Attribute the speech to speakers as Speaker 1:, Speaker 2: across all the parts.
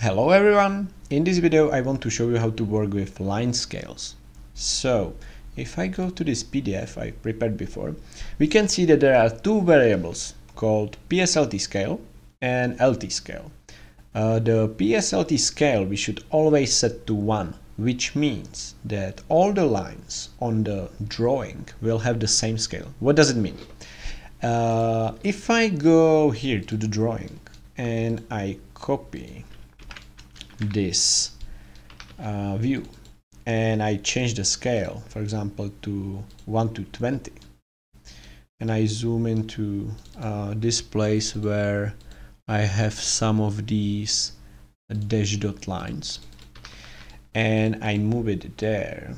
Speaker 1: Hello everyone! In this video I want to show you how to work with line scales. So if I go to this PDF I prepared before, we can see that there are two variables called PSLT scale and LT scale. The PSLT scale we should always set to 1, which means that all the lines on the drawing will have the same scale. What does it mean? If I go here to the drawing and I copy this view and I change the scale, for example, to 1 to 20, and I zoom into this place where I have some of these dash dot lines and I move it there.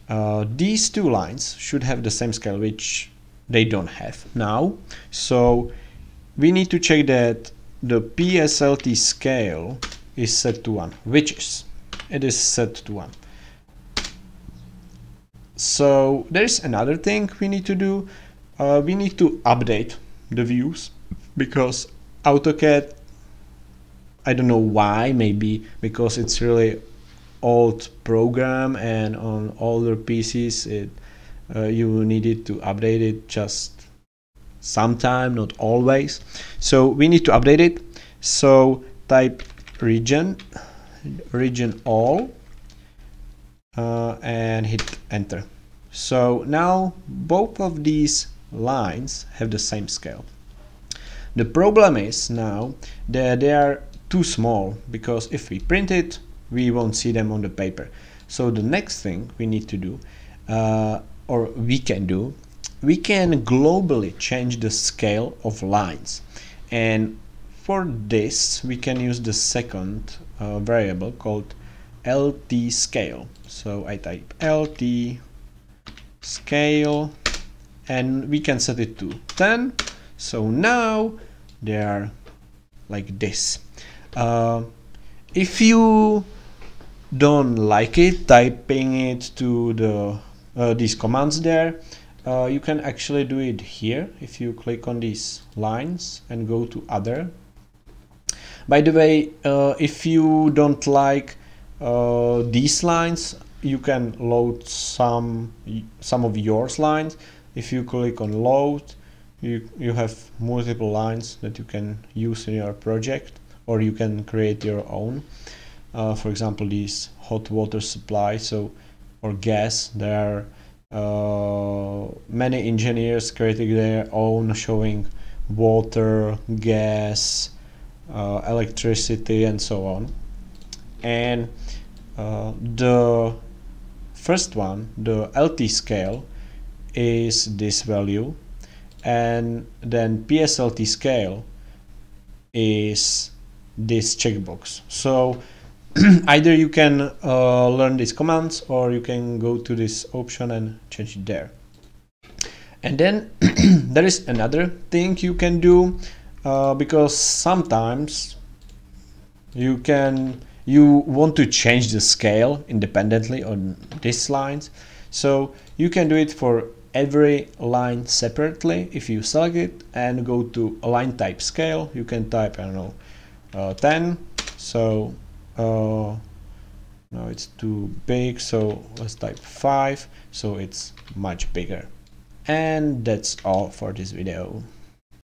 Speaker 1: These two lines should have the same scale, which they don't have now, so we need to check that the PSLT scale is set to 1, which it is set to 1. So there's another thing we need to do. We need to update the views because AutoCAD, I don't know why, maybe because it's really old program and on older PCs you needed to update it just sometime, not always. So we need to update it. So type region all and hit enter. So now both of these lines have the same scale. The problem is now that they are too small, because if we print it we won't see them on the paper. So the next thing we need to do, or we can do, we can globally change the scale of lines, and for this we can use the second variable called LT scale. So I type LT scale and we can set it to 10. So now they are like this. If you don't like it typing it to the these commands there, you can actually do it here if you click on these lines and go to other. By the way, if you don't like these lines, you can load some of yours lines. If you click on load, you have multiple lines that you can use in your project, or you can create your own. For example, these hot water supply, or gas. There are many engineers creating their own, showing water, gas, electricity and so on. And the first one, the LT scale, is this value, and then PSLT scale is this checkbox. So either you can learn these commands, or you can go to this option and change it there. And then there is another thing you can do, because sometimes you want to change the scale independently on these lines. So you can do it for every line separately. If you select it and go to line type scale, you can type, I don't know, 10. So no, it's too big, so let's type 5, so it's much bigger. And that's all for this video.